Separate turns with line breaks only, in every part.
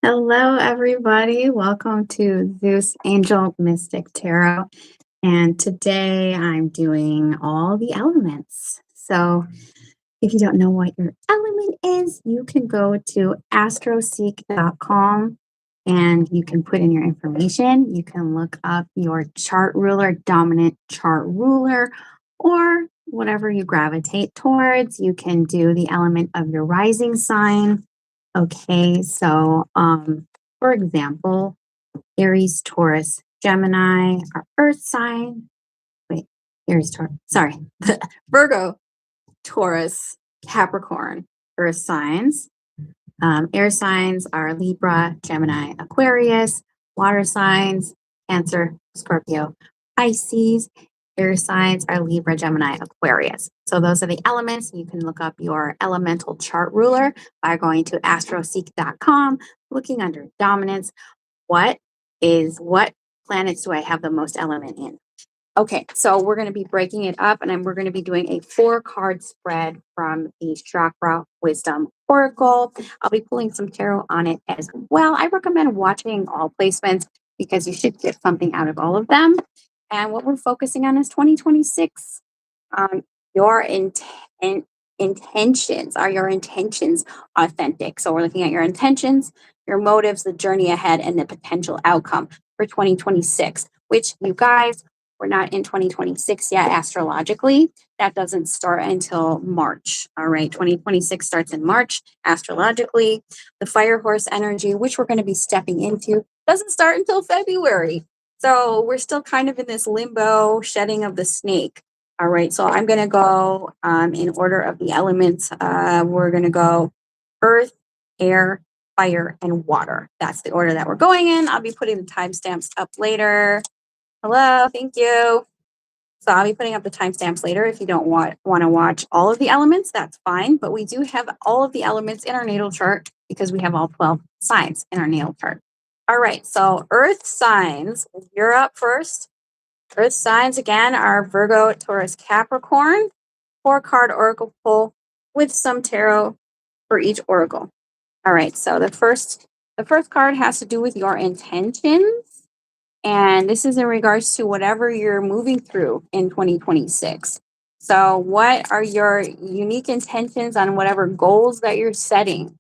Hello, everybody. Welcome to Zeus Angel Mystic Tarot. And today I'm doing all the elements. So if you don't know what your element is, you can go to astroseek.com and you can put in your information. You can look up your chart ruler, dominant chart ruler, or whatever you gravitate towards. You can do the element of your rising sign. Okay, so for example, Aries, Taurus, Gemini are earth sign. Wait, Aries, Taurus, sorry, Virgo, Taurus, Capricorn, earth signs. Air signs are Libra, Gemini, Aquarius. Water signs, Cancer, Scorpio, Pisces. Air signs are Libra, Gemini, Aquarius. So those are the elements. You can look up your elemental chart ruler by going to astroseek.com, looking under dominance. What planets do I have the most element in? Okay, so we're going to be breaking it up and then we're going to be doing a 4-card spread from the Chakra Wisdom Oracle. I'll be pulling some tarot on it as well. I recommend watching all placements because you should get something out of all of them. And what we're focusing on is 2026. Your intentions. Are your intentions authentic? So we're looking at your intentions, your motives, the journey ahead, and the potential outcome for 2026, which you guys, we're not in 2026 yet astrologically. That doesn't start until March. All right. 2026 starts in March astrologically. The fire horse energy, which we're going to be stepping into, doesn't start until February. So we're still kind of in this limbo shedding of the snake. All right. So I'm going to go in order of the elements. We're going to go earth, air, fire, and water. That's the order that we're going in. I'll be putting the timestamps up later. Hello, thank you. So I'll be putting up the timestamps later. If you don't want to watch all of the elements, that's fine. But we do have all of the elements in our natal chart because we have all 12 signs in our natal chart. All right, so earth signs, you're up first. Earth signs, again, are Virgo, Taurus, Capricorn. 4-card oracle pull with some tarot for each oracle. All right, so the first card has to do with your intentions. And this is in regards to whatever you're moving through in 2026. So what are your unique intentions on whatever goals that you're setting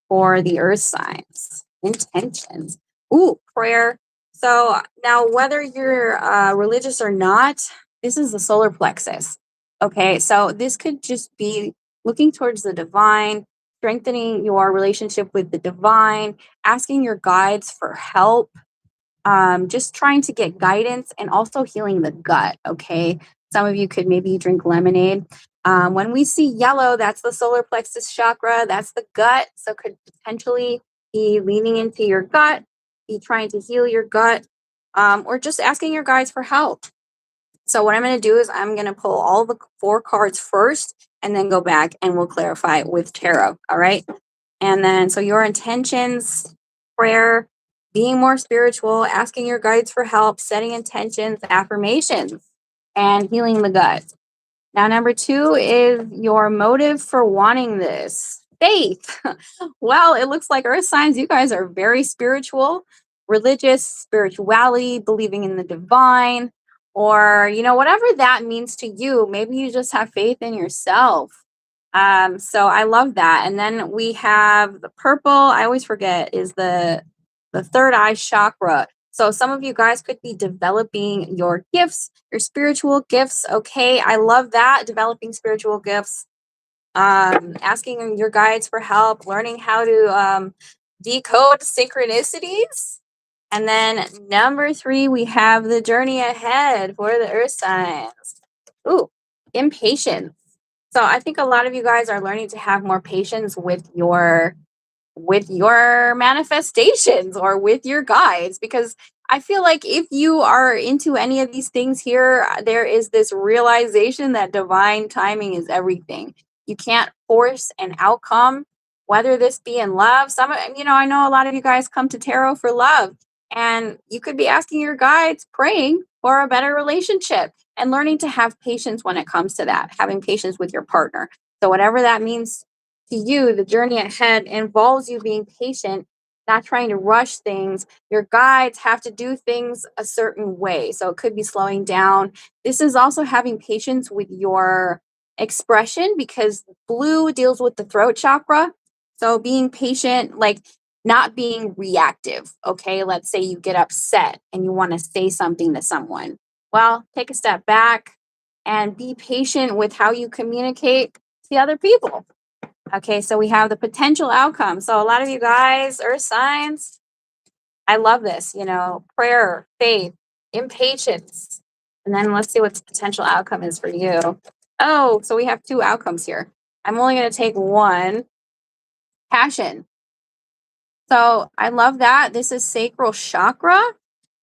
for the earth signs? Intentions. Ooh, prayer. So now whether you're religious or not, this is the solar plexus. Okay, so this could just be looking towards the divine, strengthening your relationship with the divine, asking your guides for help, just trying to get guidance and also healing the gut. Okay. Some of you could maybe drink lemonade. When we see yellow, that's the solar plexus chakra, that's the gut. So could potentially be leaning into your gut, be trying to heal your gut, or just asking your guides for help. So what I'm going to do is I'm going to pull all the 4 cards first and then go back and we'll clarify with tarot. All right. And then, so your intentions, prayer, being more spiritual, asking your guides for help, setting intentions, affirmations, and healing the gut. Now, number 2 is your motive for wanting this. Faith. Well, it looks like earth signs, you guys are very spiritual, religious, spirituality, believing in the divine, or, whatever that means to you. Maybe you just have faith in yourself. So I love that. And then we have the purple, I always forget, is the third eye chakra. So some of you guys could be developing your gifts, your spiritual gifts. Okay, I love that. Developing spiritual gifts, asking your guides for help, learning how to decode synchronicities. And then number 3, we have the journey ahead for the earth signs. Ooh, impatience. So I think a lot of you guys are learning to have more patience with your manifestations or with your guides, because I feel like if you are into any of these things here, there is this realization that divine timing is everything. You can't force an outcome, whether this be in love. I know a lot of you guys come to tarot for love, and you could be asking your guides, praying for a better relationship and learning to have patience when it comes to that, having patience with your partner. So whatever that means to you, the journey ahead involves you being patient not trying to rush things. Your guides have to do things a certain way. So it could be slowing down. This is also having patience with your expression because blue deals with the throat chakra. So being patient, like not being reactive. Okay. Let's say you get upset and you want to say something to someone. Well, take a step back and be patient with how you communicate to other people. Okay, so we have the potential outcome. So a lot of you guys, earth signs, I love this, prayer, faith, impatience. And then let's see what the potential outcome is for you. Oh, so we have two outcomes here. I'm only going to take one, passion. So I love that. This is sacral chakra.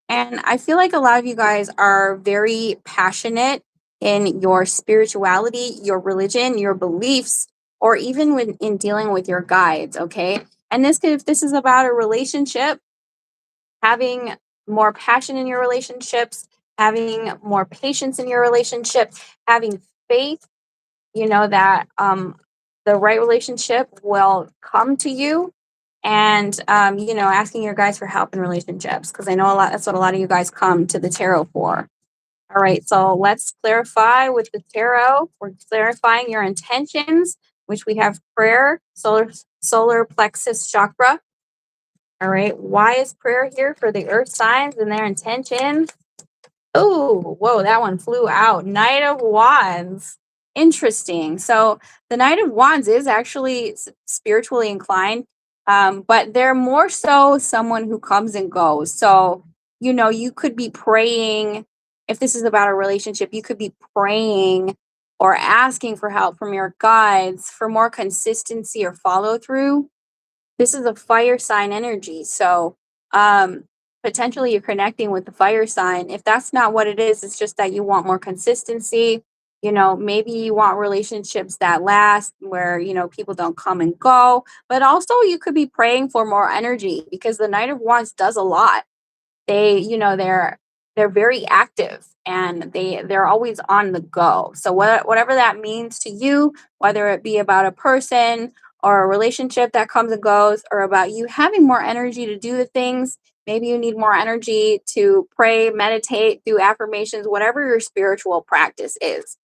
And I feel like a lot of you guys are very passionate in your spirituality, your religion, your beliefs, or even when in dealing with your guides, okay? And if this is about a relationship, having more passion in your relationships, having more patience in your relationship, having faith, that the right relationship will come to you, and asking your guys for help in relationships, because I know that's what a lot of you guys come to the tarot for. All right, so let's clarify with the tarot. We're clarifying your intentions, which we have prayer, solar plexus chakra. All right, why is prayer here for the earth signs and their intention? Oh, whoa, that one flew out. Knight of Wands. Interesting. So the Knight of Wands is actually spiritually inclined, but they're more so someone who comes and goes. So, you could be praying. If this is about a relationship, you could be praying or asking for help from your guides for more consistency or follow through. This is a fire sign energy. So, potentially you're connecting with the fire sign. If that's not what it is, it's just that you want more consistency. Maybe you want relationships that last where, people don't come and go. But also you could be praying for more energy because the Knight of Wands does a lot. They're very active and they're always on the go. So whatever that means to you, whether it be about a person or a relationship that comes and goes, or about you having more energy to do the things. Maybe you need more energy to pray, meditate, do affirmations, whatever your spiritual practice is.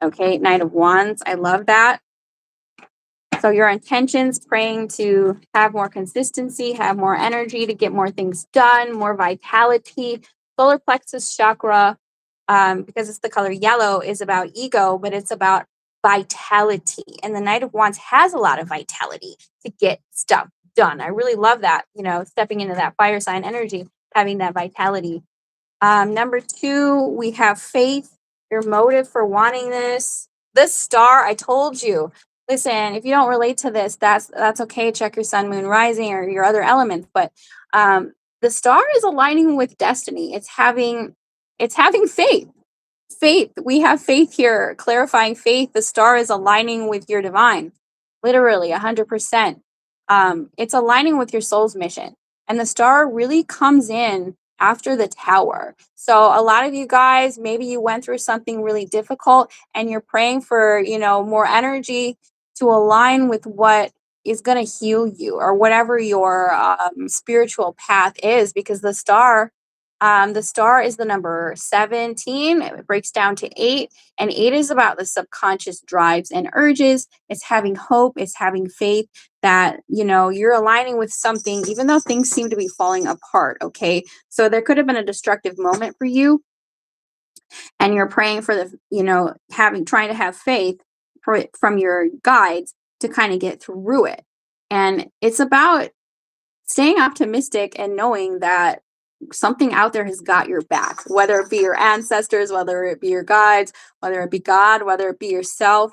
Okay, Knight of Wands, I love that. So your intentions, praying to have more consistency, have more energy to get more things done, more vitality. Solar plexus chakra, because it's the color yellow, is about ego, but it's about vitality. And the Knight of Wands has a lot of vitality to get stuff done. I really love that, stepping into that fire sign energy, having that vitality. Number 2, we have faith, your motive for wanting this. This star, I told you. Listen, if you don't relate to this, that's okay. Check your sun, moon, rising, or your other elements. But the star is aligning with destiny. It's having faith. Faith. We have faith here, clarifying faith. The star is aligning with your divine, literally 100%. It's aligning with your soul's mission. And the star really comes in after the tower. So a lot of you guys, maybe you went through something really difficult and you're praying for, more energy to align with what is going to heal you, or whatever your spiritual path is, because the star is the number 17. It breaks down to 8, and 8 is about the subconscious drives and urges. It's having hope, it's having faith that, you're aligning with something, even though things seem to be falling apart. Okay. So there could have been a destructive moment for you, and you're praying for trying to have faith from your guides to kind of get through it. And it's about staying optimistic and knowing that something out there has got your back, whether it be your ancestors, whether it be your guides, whether it be God, whether it be yourself.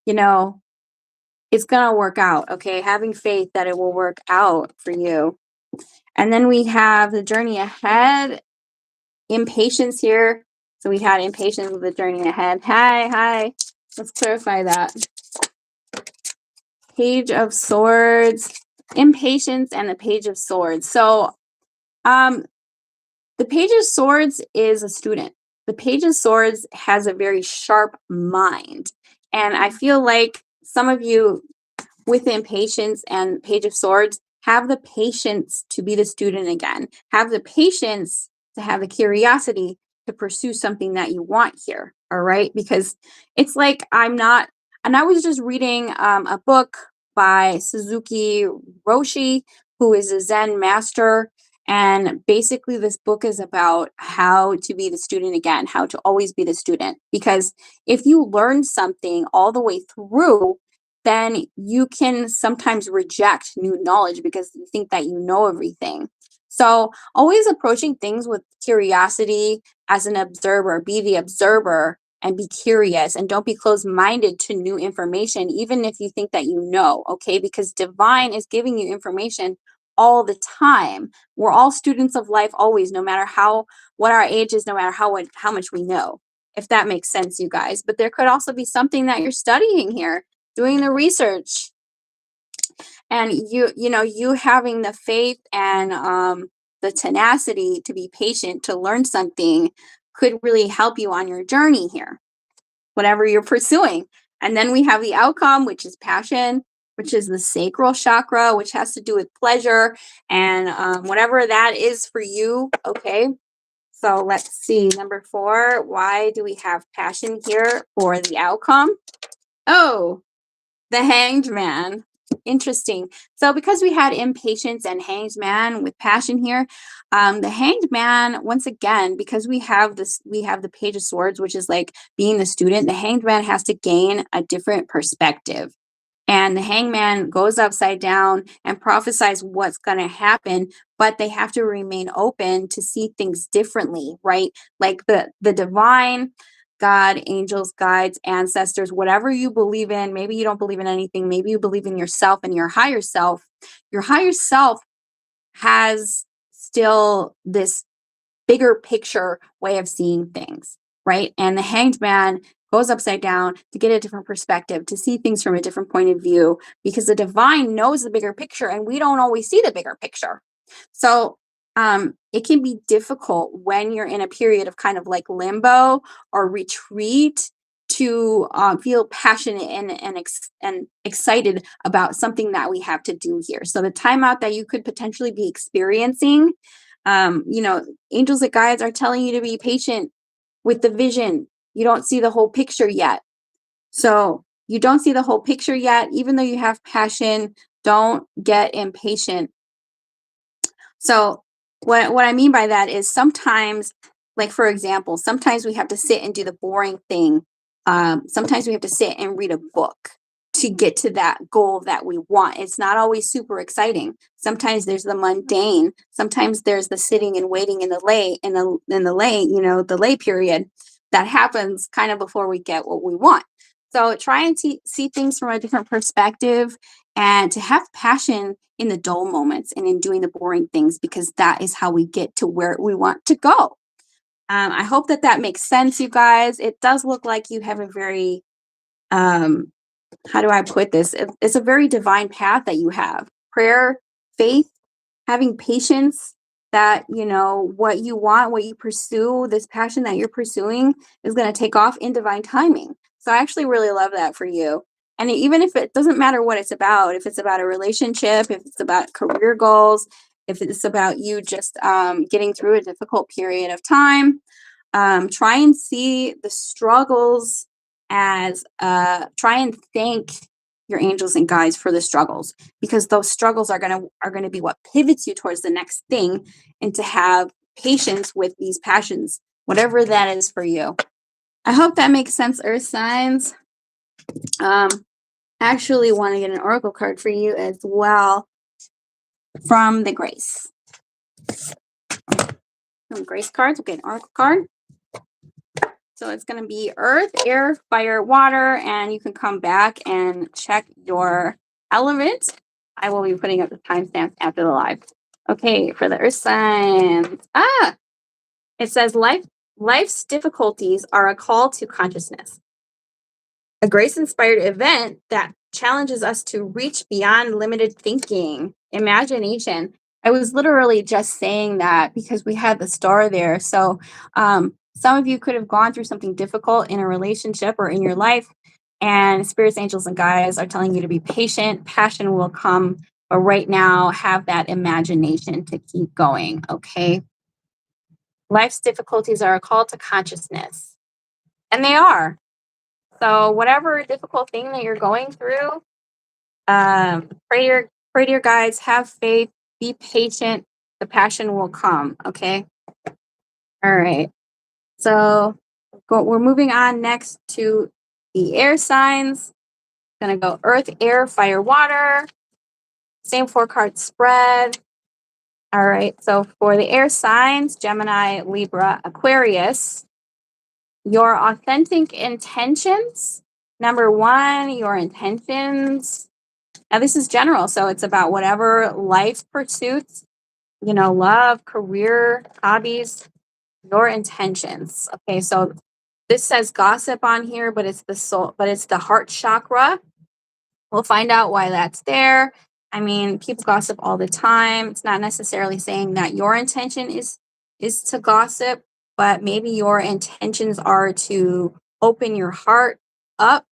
It's going to work out. Okay. Having faith that it will work out for you. And then we have the journey ahead, impatience here. So we had impatience with the journey ahead. Hi. Let's clarify that. Page of Swords, impatience, and the Page of Swords. So, the Page of Swords is a student. The Page of Swords has a very sharp mind. And I feel like some of you with impatience and Page of Swords, Have the patience to be the student again. Have the patience to have the curiosity to pursue something that you want here. All right. Because it's like and I was just reading a book by Suzuki Roshi, who is a Zen master. And basically, this book is about how to be the student again, how to always be the student. Because if you learn something all the way through, then you can sometimes reject new knowledge because you think that you know everything. So, always approaching things with curiosity as an observer, be the observer and be curious and don't be closed minded to new information, even if you think that you know, okay? Because divine is giving you information all the time. We're all students of life always, no matter what our age is, no matter how much we know, if that makes sense, you guys. But there could also be something that you're studying here, doing the research, and you having the faith and the tenacity to be patient to learn something could really help you on your journey here, whatever you're pursuing. And then we have the outcome, which is passion, which is the sacral chakra, which has to do with pleasure and whatever that is for you. Okay. So let's see. Number 4, why do we have passion here for the outcome? Oh, the Hanged Man. Interesting. So because we had impatience and Hanged Man with passion here, the Hanged Man, once again, because we have the Page of Swords, which is like being the student, the Hanged Man has to gain a different perspective. And the hangman goes upside down and prophesies what's going to happen, but they have to remain open to see things differently, right? Like the divine, God, angels, guides, ancestors, whatever you believe in. Maybe you don't believe in anything. Maybe you believe in yourself and your higher self. Your higher self has still this bigger picture way of seeing things, right? And the Hanged Man goes upside down to get a different perspective, to see things from a different point of view, because the divine knows the bigger picture and we don't always see the bigger picture. So it can be difficult when you're in a period of kind of like limbo or retreat to feel passionate and excited about something that we have to do here. So the timeout that you could potentially be experiencing, angels and guides are telling you to be patient with the vision. You don't see the whole picture yet. So you don't see the whole picture yet, even though you have passion, don't get impatient. So what I mean by that is sometimes, like for example, sometimes we have to sit and do the boring thing. Sometimes we have to sit and read a book to get to that goal that we want. It's not always super exciting. Sometimes there's the mundane. Sometimes there's the sitting and waiting in the lay period that happens kind of before we get what we want. So try and see things from a different perspective and to have passion in the dull moments and in doing the boring things, because that is how we get to where we want to go. I hope that makes sense, you guys. It does look like you have a very, how do I put this? It's a very divine path that you have. Prayer, faith, having patience that, what you want, what you pursue, this passion that you're pursuing is going to take off in divine timing. So I actually really love that for you. And even if it doesn't matter what it's about, if it's about a relationship, if it's about career goals, if it's about you just getting through a difficult period of time, try and see the struggles as try and thank your angels and guides for the struggles, because those struggles are going to be what pivots you towards the next thing, and to have patience with these passions, whatever that is for you. I hope that makes sense, Earth signs. Actually want to get an oracle card for you as well from the Grace. From Grace cards, we'll get an oracle card. So it's going to be earth, air, fire, water, and you can come back and check your element. I will be putting up the timestamps after the live. Okay, for the earth signs. It says life's difficulties are a call to consciousness. A grace-inspired event that challenges us to reach beyond limited thinking, imagination. I was literally just saying that because we had the star there. So some of you could have gone through something difficult in a relationship or in your life, and spirits, angels, and guides are telling you to be patient. Passion will come but right now have that imagination to keep going. Okay. Life's difficulties are a call to consciousness, and they are. So whatever difficult thing that you're going through, pray to your guides, have faith, be patient. The passion will come. Okay. All right. So we're moving on next to the air signs. Gonna go earth, air, fire, water. Same 4 card spread. All right. So for the air signs, Gemini, Libra, Aquarius, your authentic intentions. Number one, your intentions. Now, this is general. So it's about whatever life pursuits, love, career, hobbies, your intentions. Okay. So this says gossip on here, but it's the soul, but it's the heart chakra. We'll find out why that's there. I mean, people gossip all the time. It's not necessarily saying that your intention is to gossip, but maybe your intentions are to open your heart up,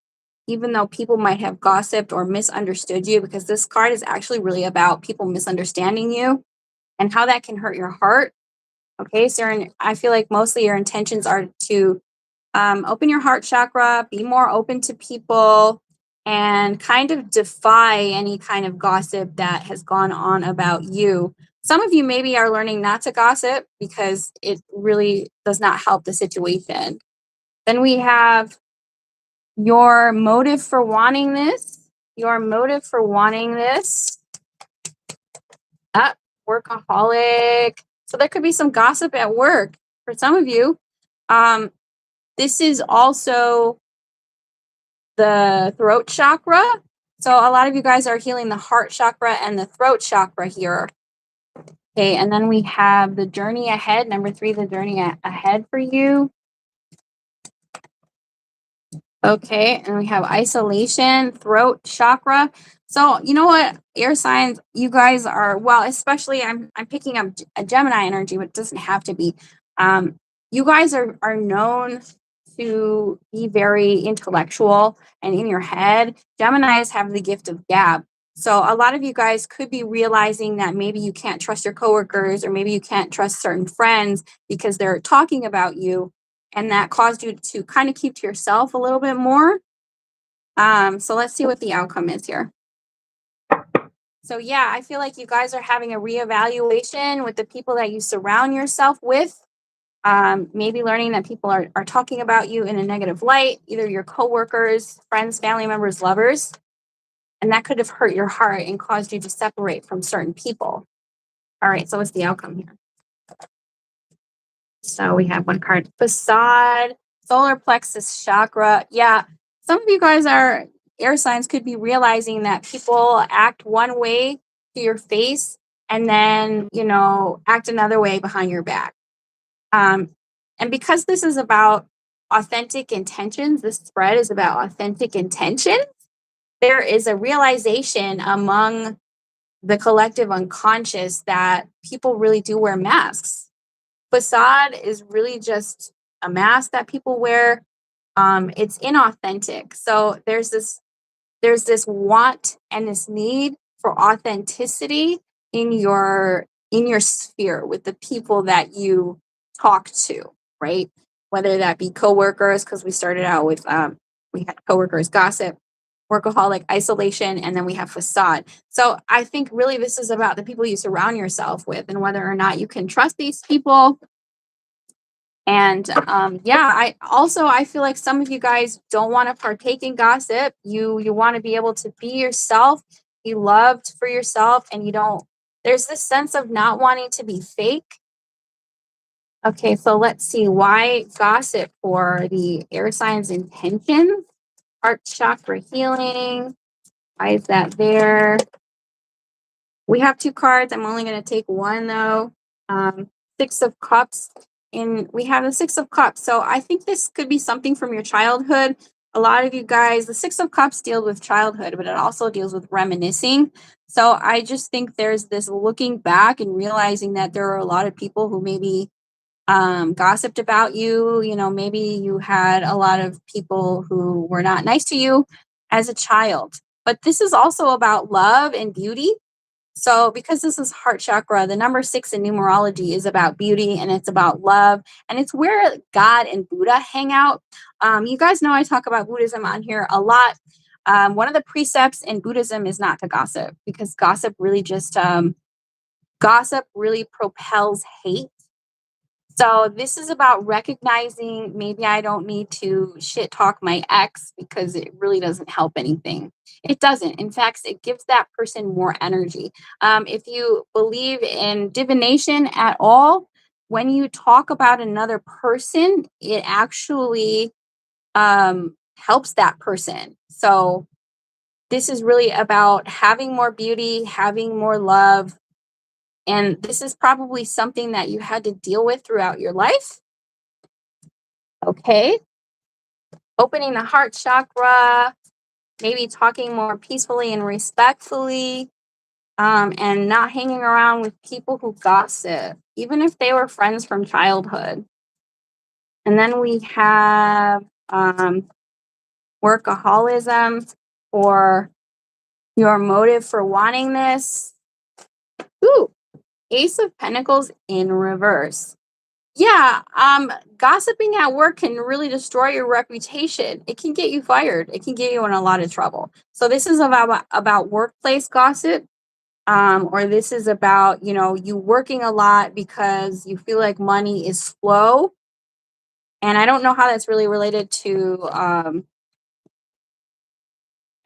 even though people might have gossiped or misunderstood you, because this card is actually really about people misunderstanding you and how that can hurt your heart. Okay, so I feel like mostly your intentions are to open your heart chakra, be more open to people, and kind of defy any kind of gossip that has gone on about you. Some of you maybe are learning not to gossip because it really does not help the situation. Then we have your motive for wanting this. Your motive for wanting this. Workaholic. So there could be some gossip at work for some of you. This is also the throat chakra. So a lot of you guys are healing the heart chakra and the throat chakra here. Okay, and then we have the journey ahead. Number 3, the journey ahead for you. Okay, and we have isolation, throat chakra. So you know what, air signs, you guys are, well, especially I'm picking up a Gemini energy, but it doesn't have to be. You guys are known to be very intellectual and in your head. Geminis have the gift of gab. So a lot of you guys could be realizing that maybe you can't trust your coworkers, or maybe you can't trust certain friends because they're talking about you, and that caused you to kind of keep to yourself a little bit more. So let's see what the outcome is here. So yeah, I feel like you guys are having a reevaluation with the people that you surround yourself with. Maybe learning that people are talking about you in a negative light, either your coworkers, friends, family members, lovers, and that could have hurt your heart and caused you to separate from certain people. All right, so what's the outcome here? So we have one card, facade, solar plexus chakra. Yeah, some of you guys are air signs could be realizing that people act one way to your face and then, act another way behind your back. And because this is about authentic intentions, this spread is about authentic intentions, there is a realization among the collective unconscious that people really do wear masks. Facade is really just a mask that people wear. It's inauthentic. So there's this want and this need for authenticity in your sphere with the people that you talk to, right? Whether that be coworkers, because we started out with we had coworkers gossip, workaholic, isolation, and then we have facade. So I think really this is about the people you surround yourself with and whether or not you can trust these people. And I feel like some of you guys don't want to partake in gossip. You want to be able to be yourself, be loved for yourself, and there's this sense of not wanting to be fake. Okay, so let's see why gossip for the air signs intentions. Heart chakra healing. Why is that there? We have 2 cards. I'm only going to take one though. 6 of Cups. And we have the 6 of Cups. So I think this could be something from your childhood. A lot of you guys, the 6 of Cups deals with childhood, but it also deals with reminiscing. So I just think there's this looking back and realizing that there are a lot of people who maybe gossiped about you. Maybe you had a lot of people who were not nice to you as a child. But this is also about love and beauty. So, because this is heart chakra, the number 6 in numerology is about beauty and it's about love, and it's where God and Buddha hang out. You guys know I talk about Buddhism on here a lot. One of the precepts in Buddhism is not to gossip, because gossip really propels hate. So this is about recognizing maybe I don't need to shit talk my ex because it really doesn't help anything. It doesn't. In fact, it gives that person more energy. If you believe in divination at all, when you talk about another person, it actually helps that person. So this is really about having more beauty, having more love, and this is probably something that you had to deal with throughout your life. Okay. Opening the heart chakra, maybe talking more peacefully and respectfully, and not hanging around with people who gossip, even if they were friends from childhood. And then we have workaholism, or your motive for wanting this. Ooh, Ace of Pentacles in reverse. Yeah, gossiping at work can really destroy your reputation. It can get you fired. It can get you in a lot of trouble. So this is about workplace gossip, or this is about, you working a lot because you feel like money is slow. And I don't know how that's really related to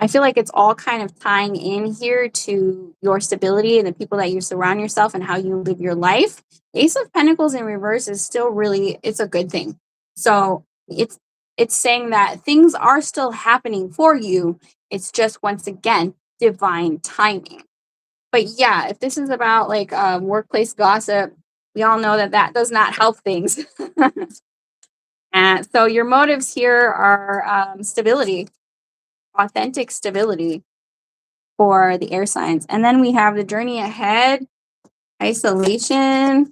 I feel like it's all kind of tying in here to your stability and the people that you surround yourself and how you live your life. Ace of Pentacles in reverse is still really, it's a good thing. So it's saying that things are still happening for you. It's just, once again, divine timing. But yeah, if this is about like workplace gossip, we all know that that does not help things. And so your motives here are stability, authentic stability for the air signs. And then we have the journey ahead, isolation,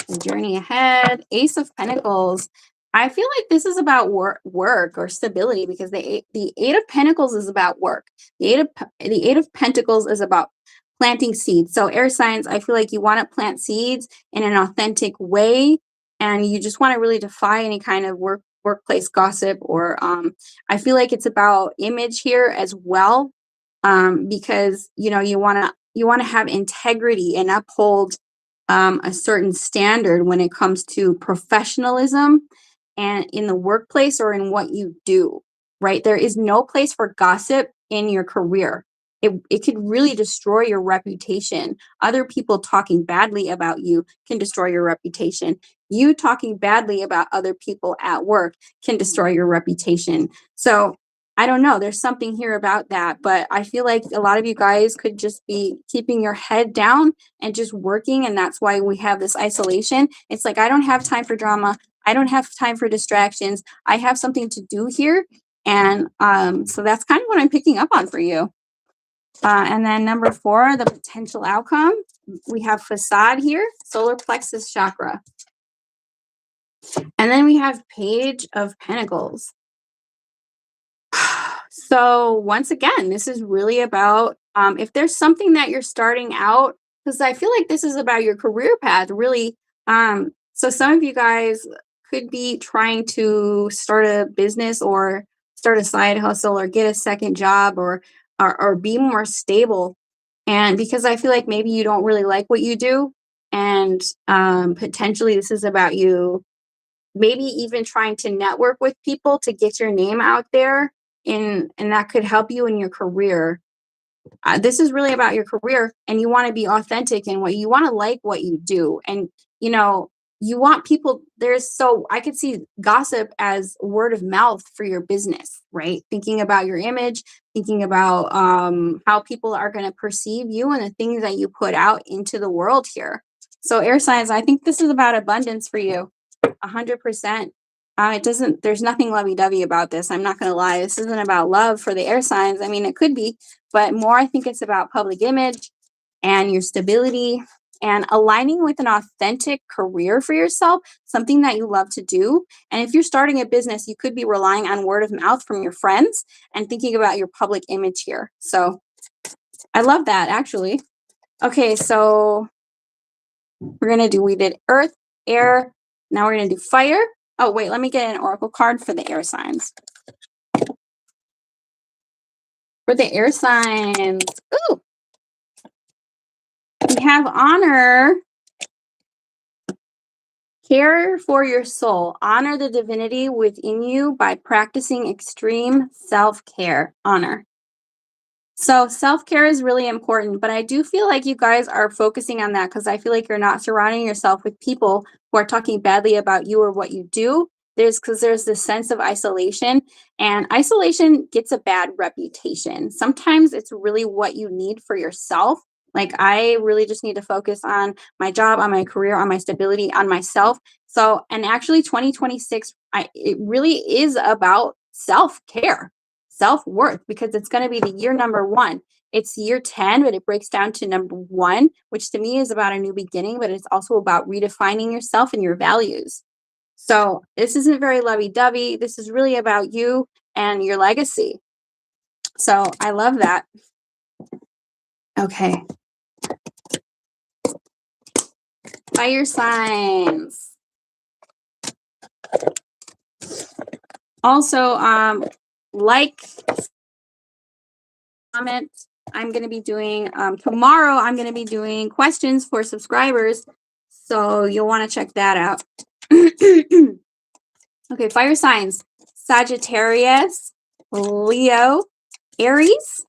the journey ahead, Ace of Pentacles. I feel like this is about work or stability, because the Eight of Pentacles is about work. The Eight of Pentacles is about planting seeds. So air signs, I feel like you want to plant seeds in an authentic way, and you just want to really defy any kind of workplace gossip, or I feel like it's about image here as well, because you want to have integrity and uphold a certain standard when it comes to professionalism and in the workplace or in what you do, right? There is no place for gossip in your career. It could really destroy your reputation. Other people talking badly about you can destroy your reputation. You talking badly about other people at work can destroy your reputation. So I don't know. There's something here about that, but I feel like a lot of you guys could just be keeping your head down and just working. And that's why we have this isolation. It's like, I don't have time for drama. I don't have time for distractions. I have something to do here. And so that's kind of what I'm picking up on for you. And then number 4, the potential outcome. We have facade here, solar plexus chakra. And then we have Page of Pentacles. So once again, this is really about if there's something that you're starting out, because I feel like this is about your career path, really. So some of you guys could be trying to start a business or start a side hustle or get a second job, or be more stable. And because I feel like maybe you don't really like what you do, and potentially this is about you maybe even trying to network with people to get your name out there, and that could help you in your career. This is really about your career, and you want to be authentic in what you want to like what you do. And you want people so I could see gossip as word of mouth for your business, right? Thinking about your image, thinking about how people are going to perceive you and the things that you put out into the world here. So air signs, I think this is about abundance for you. 100%. There's nothing lovey-dovey about this. I'm not going to lie. This isn't about love for the air signs. I mean, it could be, but more, I think it's about public image and your stability and aligning with an authentic career for yourself, something that you love to do. And if you're starting a business, you could be relying on word of mouth from your friends and thinking about your public image here. So I love that, actually. Okay, so we're going to do, we did earth, air. Now we're going to do fire. Oh, wait, let me get an oracle card for the air signs. For the air signs, ooh, we have honor, care for your soul. Honor the divinity within you by practicing extreme self-care. Honor. So self-care is really important, but I do feel like you guys are focusing on that because I feel like you're not surrounding yourself with people who are talking badly about you or what you do. There's this sense of isolation, and isolation gets a bad reputation. Sometimes it's really what you need for yourself. Like, I really just need to focus on my job, on my career, on my stability, on myself. So, and actually 2026, it really is about self-care, self-worth, because it's going to be the year number 1. It's year 10, but it breaks down to number 1, which to me is about a new beginning, but it's also about redefining yourself and your values. So this isn't very lovey-dovey. This is really about you and your legacy. So I love that. Okay. Fire signs. Also, like, comment. I'm going to be doing, tomorrow, I'm going to be doing questions for subscribers. So you'll want to check that out. Okay, fire signs. Sagittarius, Leo, Aries.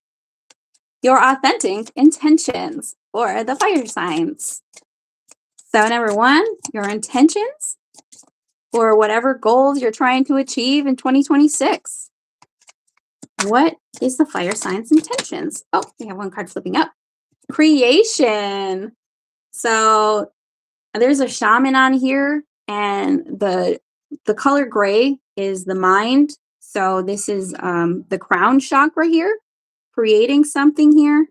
Your authentic intentions for the fire signs. So number 1, your intentions for whatever goals you're trying to achieve in 2026. What is the fire signs' intentions? Oh, we have one card flipping up. Creation. So there's a shaman on here, and the color gray is the mind. So this is the crown chakra here, creating something here.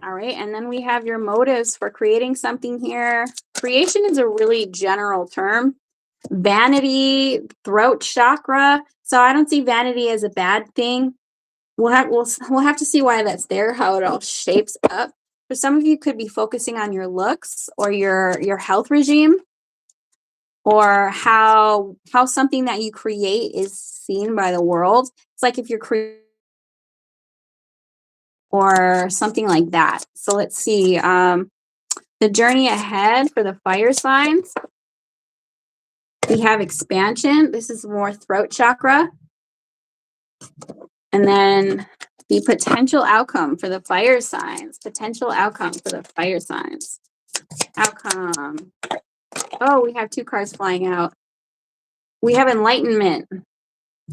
All right, and then we have your motives for creating something here. Creation is a really general term. Vanity, throat chakra. So I don't see vanity as a bad thing. We'll have to see why that's there, how it all shapes up. For some of you, could be focusing on your looks or your health regime, or how something that you create is seen by the world. It's like if you're creating or something like that. So let's see. The journey ahead for the fire signs. We have expansion. This is more throat chakra. And then the potential outcome for the fire signs. Potential outcome for the fire signs. Outcome. Oh, we have 2 cards flying out. We have enlightenment.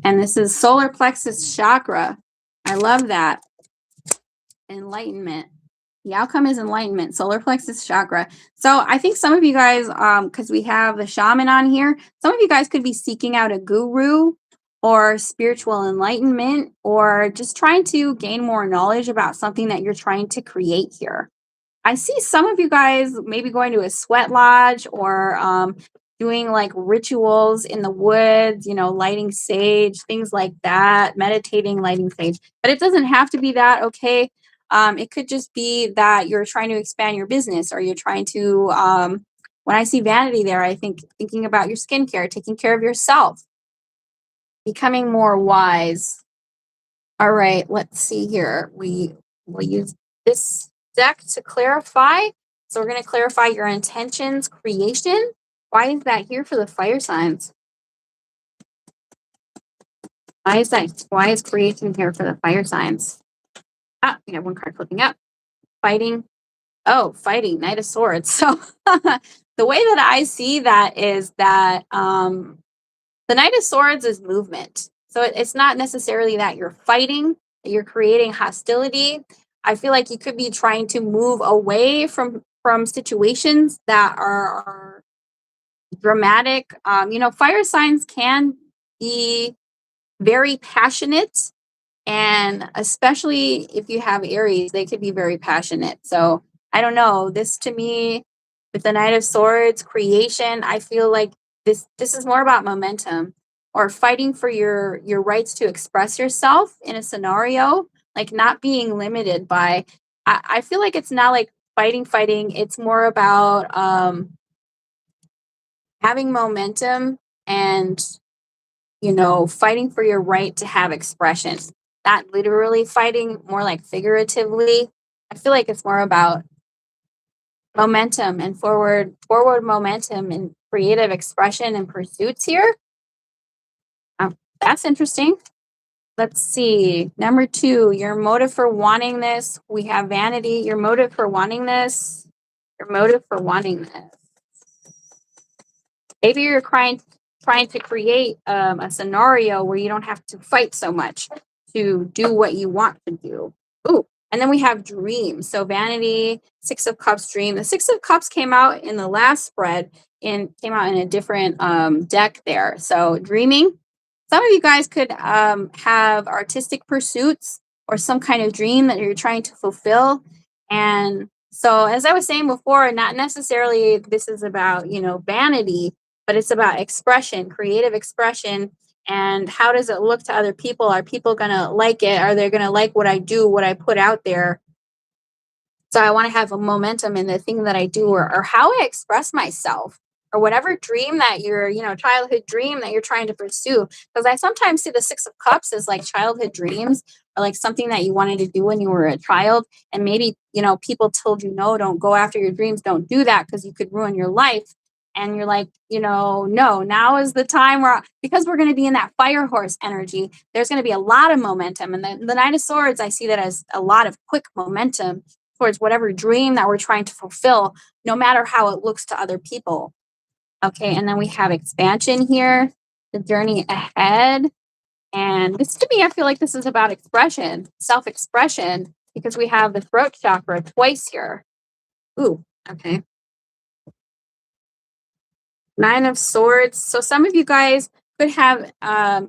And this is solar plexus chakra. I love that. Enlightenment. The outcome is enlightenment, solar plexus chakra. So I think some of you guys, because we have the shaman on here, some of you guys could be seeking out a guru or spiritual enlightenment, or just trying to gain more knowledge about something that you're trying to create here. I see some of you guys maybe going to a sweat lodge, or doing like rituals in the woods, lighting sage, things like that, meditating, lighting sage. But it doesn't have to be that, okay? It could just be that you're trying to expand your business, or you're trying to, when I see vanity there, I think thinking about your skincare, taking care of yourself, becoming more wise. All right, let's see here. We will use this deck to clarify. So we're going to clarify your intentions, creation. Why is that here for the fire signs? Why is creation here for the fire signs? Ah, we have 1 card flipping up. Fighting. Oh, fighting, Knight of Swords. So the way that I see that is that the Knight of Swords is movement. So it's not necessarily that you're fighting, that you're creating hostility. I feel like you could be trying to move away from situations that are dramatic. Fire signs can be very passionate, and especially if you have Aries, they could be very passionate. So I don't know. This to me, with the Knight of Swords, creation, I feel like this is more about momentum or fighting for your rights to express yourself in a scenario, like not being limited by I feel like it's not like fighting. It's more about having momentum and fighting for your right to have expression. Not literally fighting, more like figuratively. I feel like it's more about momentum and forward momentum and creative expression and pursuits here. That's interesting. Let's see. Number 2, your motive for wanting this. We have vanity. Your motive for wanting this. Your motive for wanting this. Maybe you're trying to create a scenario where you don't have to fight so much to do what you want to do. Ooh, and then we have dreams. So vanity, 6 of Cups, dream. The 6 of Cups came out in the last spread and came out in a different deck there. So dreaming. Some of you guys could have artistic pursuits or some kind of dream that you're trying to fulfill. And so, as I was saying before, not necessarily this is about, vanity, but it's about expression, creative expression. And how does it look to other people? Are people going to like it? Are they going to like what I do, what I put out there? So I want to have a momentum in the thing that I do or how I express myself or whatever dream that childhood dream that you're trying to pursue. Because I sometimes see the 6 of Cups as like childhood dreams or like something that you wanted to do when you were a child. And maybe, people told you, no, don't go after your dreams. Don't do that because you could ruin your life. And you're like, no, now is the time because we're going to be in that fire horse energy, there's going to be a lot of momentum. And the Knight of Swords, I see that as a lot of quick momentum towards whatever dream that we're trying to fulfill, no matter how it looks to other people. Okay, and then we have expansion here, the journey ahead. And this to me, I feel like this is about expression, self-expression, because we have the throat chakra twice here. Ooh, okay. 9 of Swords. So some of you guys could have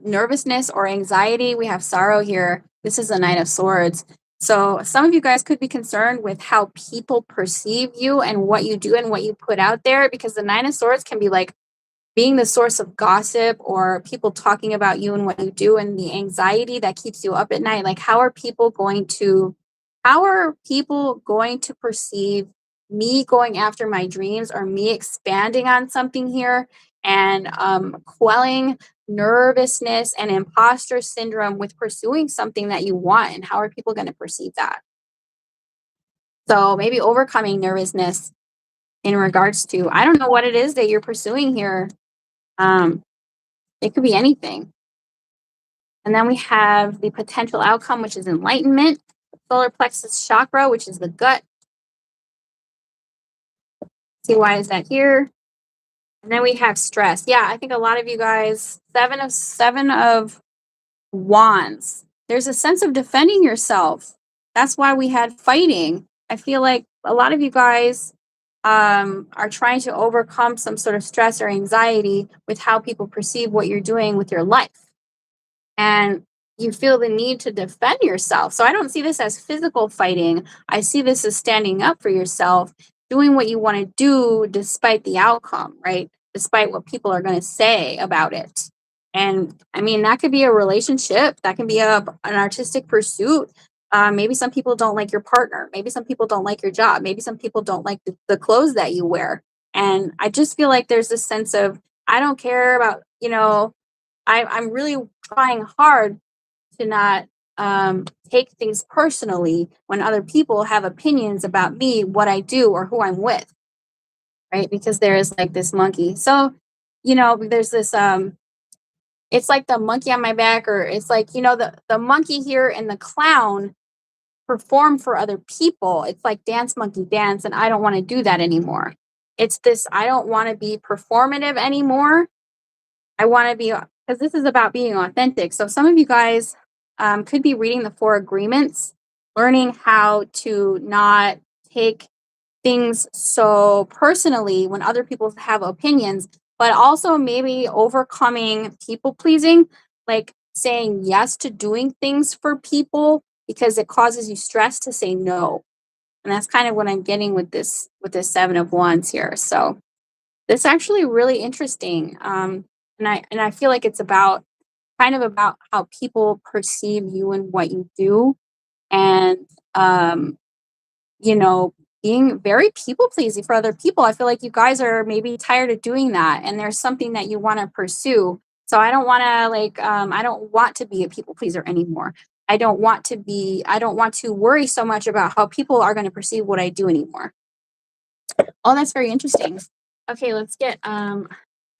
nervousness or anxiety. We have sorrow here. This is a 9 of Swords. So some of you guys could be concerned with how people perceive you and what you do and what you put out there, because the 9 of Swords can be like being the source of gossip or people talking about you and what you do, and the anxiety that keeps you up at night. Like how are people going to perceive me going after my dreams or me expanding on something here and quelling nervousness and imposter syndrome with pursuing something that you want, and how are people going to perceive that? So maybe overcoming nervousness in regards to, I don't know what it is that you're pursuing here. It could be anything. And then we have the potential outcome, which is enlightenment, solar plexus chakra, which is the gut. See, why is that here? And then we have stress. Yeah, I think a lot of you guys, seven of wands. There's a sense of defending yourself. That's why we had fighting. I feel like a lot of you guys are trying to overcome some sort of stress or anxiety with how people perceive what you're doing with your life. And you feel the need to defend yourself. So I don't see this as physical fighting. I see this as standing up for yourself, doing what you want to do despite the outcome, right? Despite what people are going to say about it. And I mean, that could be a relationship, that can be an artistic pursuit. Maybe some people don't like your partner. Maybe some people don't like your job. Maybe some people don't like the clothes that you wear. And I just feel like there's this sense of, I don't care about, I'm really trying hard to not take things personally when other people have opinions about me, what I do, or who I'm with, right? Because there is like this monkey. So, there's this, it's like the monkey on my back, or it's like, the monkey here and the clown perform for other people. It's like dance monkey dance, and I don't want to do that anymore. It's this, I don't want to be performative anymore. I want to be, because this is about being authentic. So some of you guys could be reading the 4 agreements, learning how to not take things so personally when other people have opinions, but also maybe overcoming people pleasing, like saying yes to doing things for people because it causes you stress to say no. And that's kind of what I'm getting with this Seven of Wands here. So this actually really interesting. And I feel like it's about kind of about how people perceive you and what you do, and um, you know, being very people pleasing for other people. I feel like you guys are maybe tired of doing that, and there's something that you want to pursue. So I don't want to I don't want to be a people pleaser anymore. I don't want to worry so much about how people are going to perceive what I do anymore. Oh, that's very interesting. Okay, let's get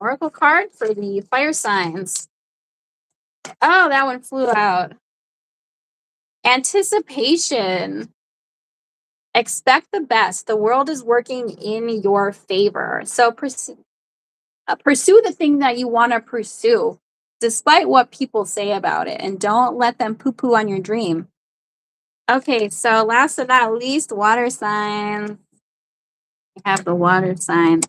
oracle card for the fire signs. Oh, that one flew out. Anticipation. Expect the best. The world is working in your favor. So pursue the thing that you want to pursue, despite what people say about it, and don't let them poo poo on your dream. Okay, so last but not least, water signs. We have the water sign.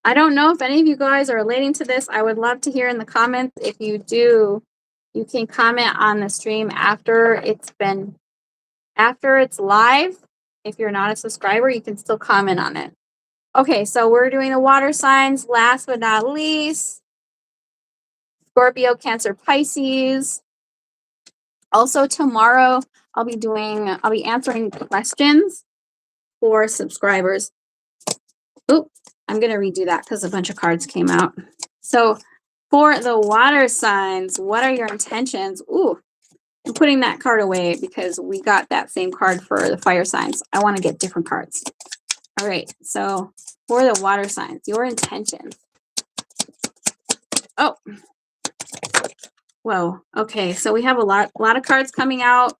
I don't know if any of you guys are relating to this. I would love to hear in the comments. If you do, you can comment on the stream after it's live. If you're not a subscriber, you can still comment on it. Okay, so we're doing the water signs. Last but not least, Scorpio, Cancer, Pisces. Also tomorrow, I'll be answering questions for subscribers. Oop, I'm going to redo that because a bunch of cards came out. So for the water signs, what are your intentions? Ooh, I'm putting that card away because we got that same card for the fire signs. I want to get different cards. All right, so for the water signs, your intentions. Oh, whoa. Okay, so we have a lot of cards coming out,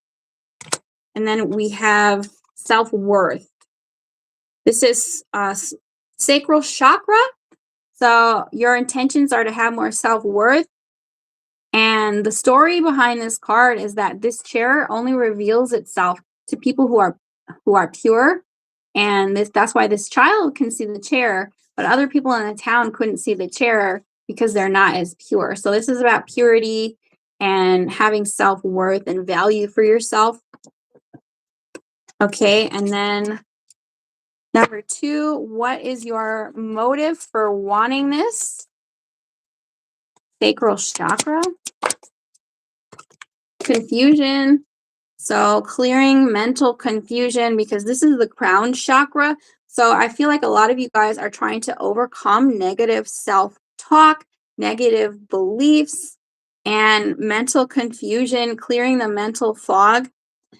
and then we have self-worth. This is sacral chakra. So your intentions are to have more self-worth. And the story behind this card is that this chair only reveals itself to people who are pure. And that's why this child can see the chair, but other people in the town couldn't see the chair because they're not as pure. So this is about purity and having self-worth and value for yourself. Okay, and then number 2, what is your motive for wanting this? Sacral chakra. Confusion. So clearing mental confusion, because this is the crown chakra. So I feel like a lot of you guys are trying to overcome negative self-talk, negative beliefs, and mental confusion, clearing the mental fog.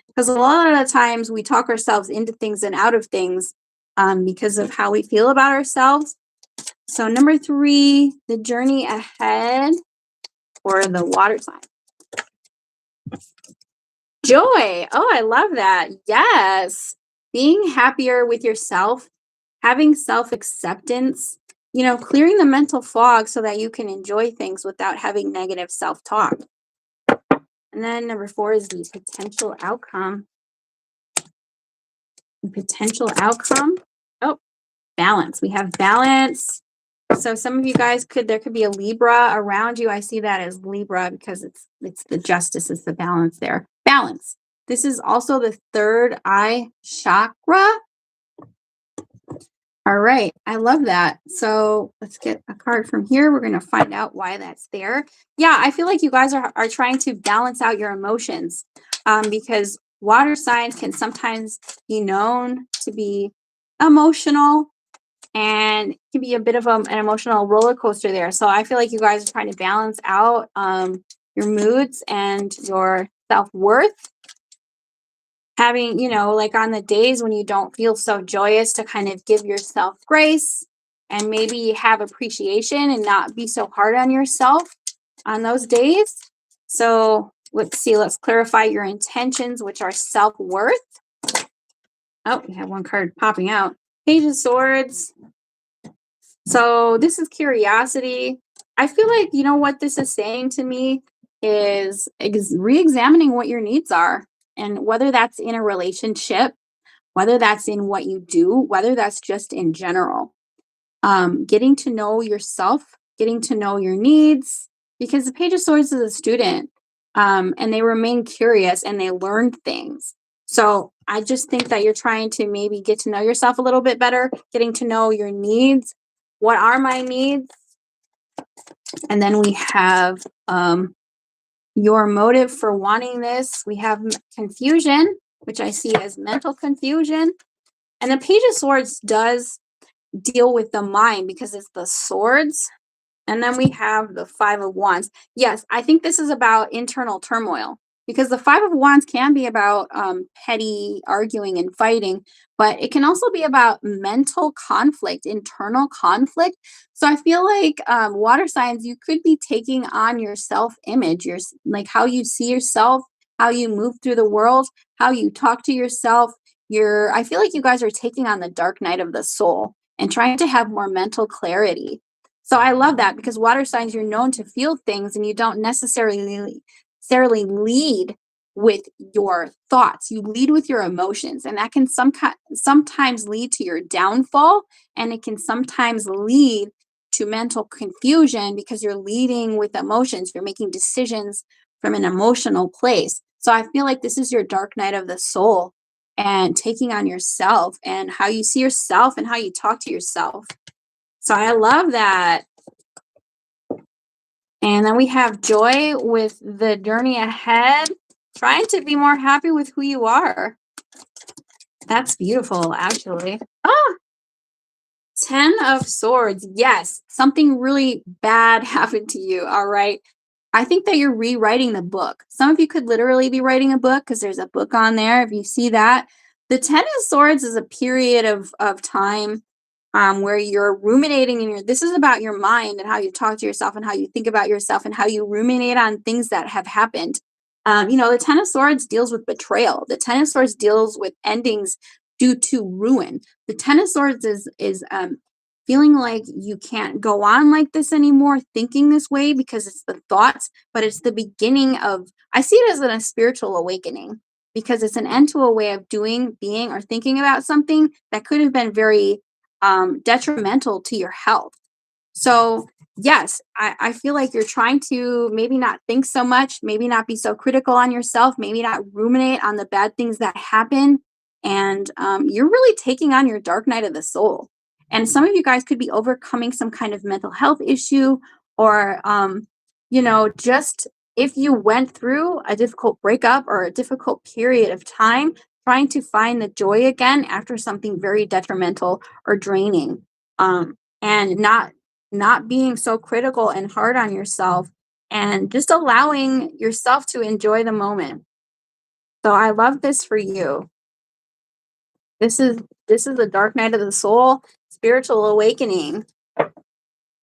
Because a lot of the times we talk ourselves into things and out of things because of how we feel about ourselves. So number 3, the journey ahead for the water sign. Joy. Oh, I love that. Yes. Being happier with yourself, having self-acceptance, clearing the mental fog so that you can enjoy things without having negative self-talk. And then number 4 is the potential outcome. The potential outcome. Oh, balance. We have balance. So some of you guys there could be a Libra around you. I see that as Libra because it's the justice, is the balance there. Balance. This is also the third eye chakra. All right, I love that. So let's get a card from here. We're going to find out why that's there. Yeah, I feel like you guys are trying to balance out your emotions because water signs can sometimes be known to be emotional, and it can be a bit of an emotional roller coaster there. So I feel like you guys are trying to balance out your moods and your self-worth. Having, like on the days when you don't feel so joyous, to kind of give yourself grace and maybe have appreciation and not be so hard on yourself on those days. So let's clarify your intentions, which are self-worth. Oh, we have one card popping out. Page of Swords. So this is curiosity. I feel like, what this is saying to me is re-examining what your needs are, and whether that's in a relationship, whether that's in what you do, whether that's just in general. Getting to know yourself, getting to know your needs, because the Page of Swords is a student, and they remain curious and they learn things. So I just think that you're trying to maybe get to know yourself a little bit better, getting to know your needs. What are my needs? And then we have your motive for wanting this. We have confusion, which I see as mental confusion. And the Page of Swords does deal with the mind because it's the swords. And then we have the Five of Wands. Yes, I think this is about internal turmoil because the Five of Wands can be about petty arguing and fighting, but it can also be about mental conflict, internal conflict. So I feel like water signs, you could be taking on your self image, your like how you see yourself, how you move through the world, how you talk to yourself. I feel like you guys are taking on the dark night of the soul and trying to have more mental clarity. So I love that because water signs, you're known to feel things and you don't necessarily lead with your thoughts. You lead with your emotions, and that can sometimes lead to your downfall, and it can sometimes lead to mental confusion because you're leading with emotions. You're making decisions from an emotional place. So I feel like this is your dark night of the soul and taking on yourself and how you see yourself and how you talk to yourself. So I love that. And then we have joy with the journey ahead, trying to be more happy with who you are. That's beautiful, actually. Ah, 10 of Swords. Yes, something really bad happened to you. All right. I think that you're rewriting the book. Some of you could literally be writing a book because there's a book on there. If you see that, the 10 of Swords is a period of time where you're ruminating this is about your mind and how you talk to yourself and how you think about yourself and how you ruminate on things that have happened. The 10 of Swords deals with betrayal. The 10 of Swords deals with endings due to ruin. The 10 of Swords is feeling like you can't go on like this anymore, thinking this way because it's the thoughts, but it's the beginning of, I see it as a spiritual awakening because it's an end to a way of doing, being, or thinking about something that could have been very detrimental to your health. So, yes, I feel like you're trying to maybe not think so much, maybe not be so critical on yourself, maybe not ruminate on the bad things that happen. And you're really taking on your dark night of the soul. And some of you guys could be overcoming some kind of mental health issue, or, just if you went through a difficult breakup or a difficult period of time, trying to find the joy again after something very detrimental or draining, and not being so critical and hard on yourself, and just allowing yourself to enjoy the moment. So I love this for you. This is the dark night of the soul, spiritual awakening.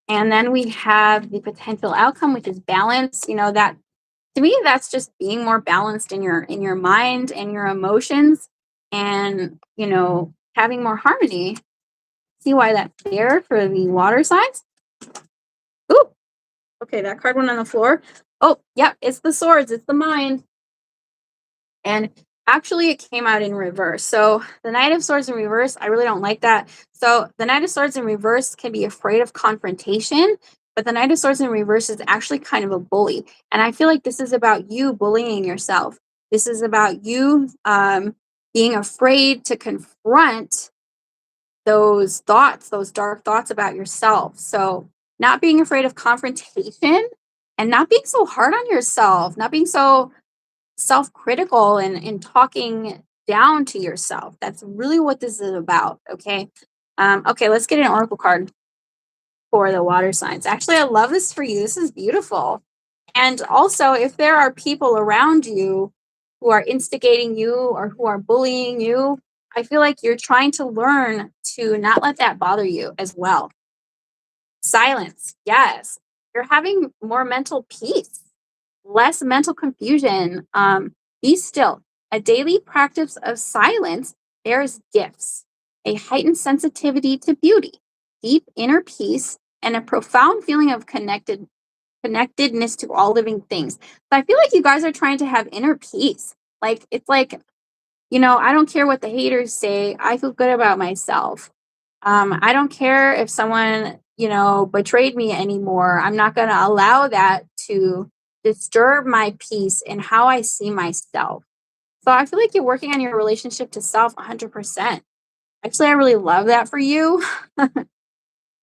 And then we have the potential outcome, which is balance. That to me, that's just being more balanced in your mind and your emotions, and having more harmony. See why that's there for the water signs? Ooh, okay, that card went on the floor. Oh, yeah, it's the swords, it's the mind. And actually, it came out in reverse. So the Knight of Swords in reverse, I really don't like that. So the Knight of Swords in reverse can be afraid of confrontation, but the Knight of Swords in reverse is actually kind of a bully. And I feel like this is about you bullying yourself. This is about you being afraid to confront those thoughts, those dark thoughts about yourself. So not being afraid of confrontation and not being so hard on yourself, not being so self-critical and talking down to yourself. That's really what this is about. Okay. Okay, let's get an oracle card for the water signs. Actually, I love this for you. This is beautiful. And also, if there are people around you who are instigating you or who are bullying you, I feel like you're trying to learn to not let that bother you as well. Silence. Yes. You're having more mental peace, less mental confusion. Be still. A daily practice of silence bears gifts, a heightened sensitivity to beauty, deep inner peace, and a profound feeling of connectedness to all living things. So I feel like you guys are trying to have inner peace. Like it's like, I don't care what the haters say. I feel good about myself. I don't care if someone, betrayed me anymore. I'm not going to allow that to disturb my peace and how I see myself. So I feel like you're working on your relationship to self 100%. Actually, I really love that for you.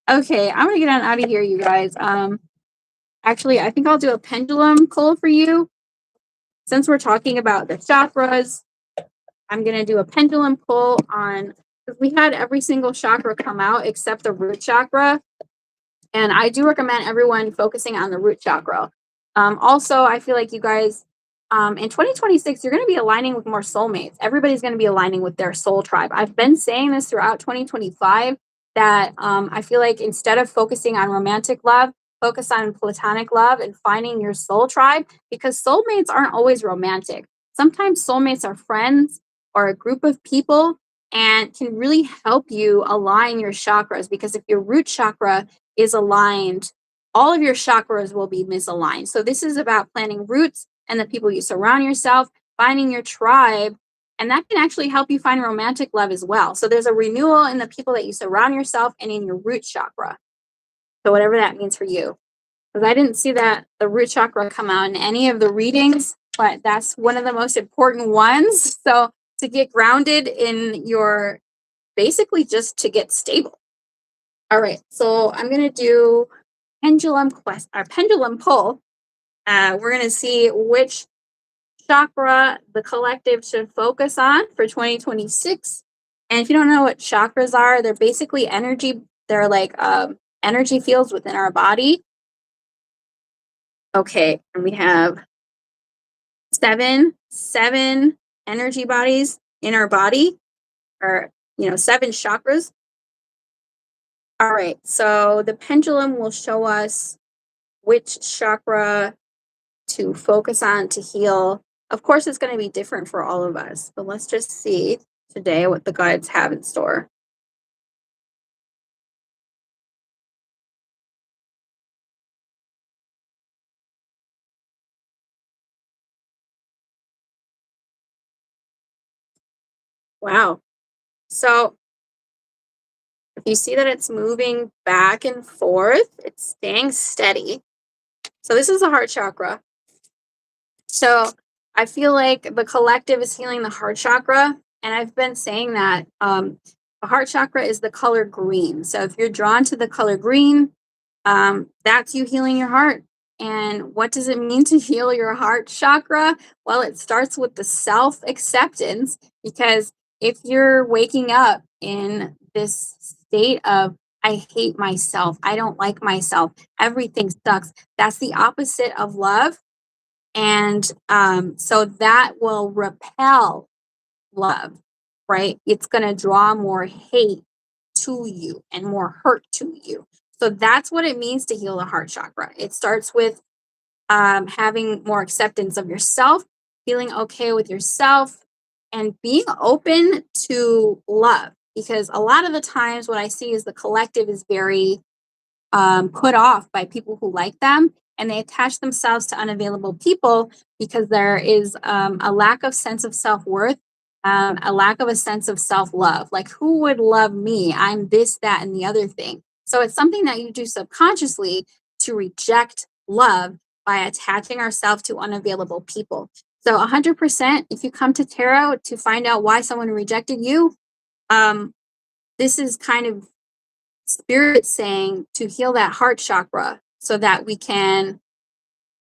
Okay, I'm gonna get on out of here, you guys. Actually, I think I'll do a pendulum pull for you. Since we're talking about the chakras, I'm gonna do a pendulum pull on, because we had every single chakra come out except the root chakra. And I do recommend everyone focusing on the root chakra. Also, I feel like you guys, in 2026, you're going to be aligning with more soulmates. Everybody's going to be aligning with their soul tribe. I've been saying this throughout 2025 that I feel like instead of focusing on romantic love, focus on platonic love and finding your soul tribe, because soulmates aren't always romantic. Sometimes soulmates are friends or a group of people and can really help you align your chakras. Because if your root chakra is aligned, all of your chakras will be misaligned. So this is about planting roots and the people you surround yourself, finding your tribe, and that can actually help you find romantic love as well. So there's a renewal in the people that you surround yourself and in your root chakra. So whatever that means for you. Because I didn't see that the root chakra come out in any of the readings, but that's one of the most important ones. So to get grounded in your, basically just to get stable. All right, so I'm gonna do pendulum quest or pendulum pull. We're gonna see which chakra the collective should focus on for 2026. And if you don't know what chakras are, they're basically energy. They're like energy fields within our body. Okay, and we have seven energy bodies in our body, or 7 chakras. All right, so the pendulum will show us which chakra to focus on to heal. Of course, it's going to be different for all of us, but let's just see today what the guides have in store. Wow. So if you see that it's moving back and forth, it's staying steady. So this is the heart chakra. So I feel like the collective is healing the heart chakra. And I've been saying that the heart chakra is the color green. So if you're drawn to the color green, that's you healing your heart. And what does it mean to heal your heart chakra? Well, it starts with the self acceptance, because if you're waking up in this state of, I hate myself, I don't like myself, everything sucks, that's the opposite of love. And so that will repel love, right? It's going to draw more hate to you and more hurt to you. So that's what it means to heal the heart chakra. It starts with having more acceptance of yourself, feeling okay with yourself, and being open to love. Because a lot of the times, what I see is the collective is very put off by people who like them, and they attach themselves to unavailable people because there is a lack of sense of self-worth, a lack of a sense of self-love. Like, who would love me? I'm this, that, and the other thing. So it's something that you do subconsciously to reject love by attaching ourselves to unavailable people. So 100%, if you come to tarot to find out why someone rejected you, this is kind of spirit saying to heal that heart chakra so that we can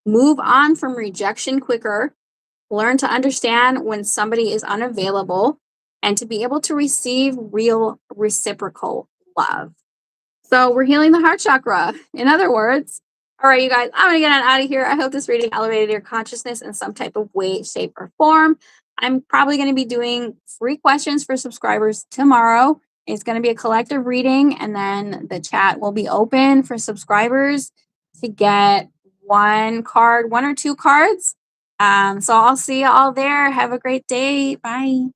move on from rejection quicker, learn to understand when somebody is unavailable, and to be able to receive real reciprocal love. So we're healing the heart chakra. In other words, all right, you guys, I'm going to get on out of here. I hope this reading elevated your consciousness in some type of way, shape, or form. I'm probably going to be doing free questions for subscribers tomorrow. It's going to be a collective reading, and then the chat will be open for subscribers to get one or two cards. So I'll see you all there. Have a great day. Bye.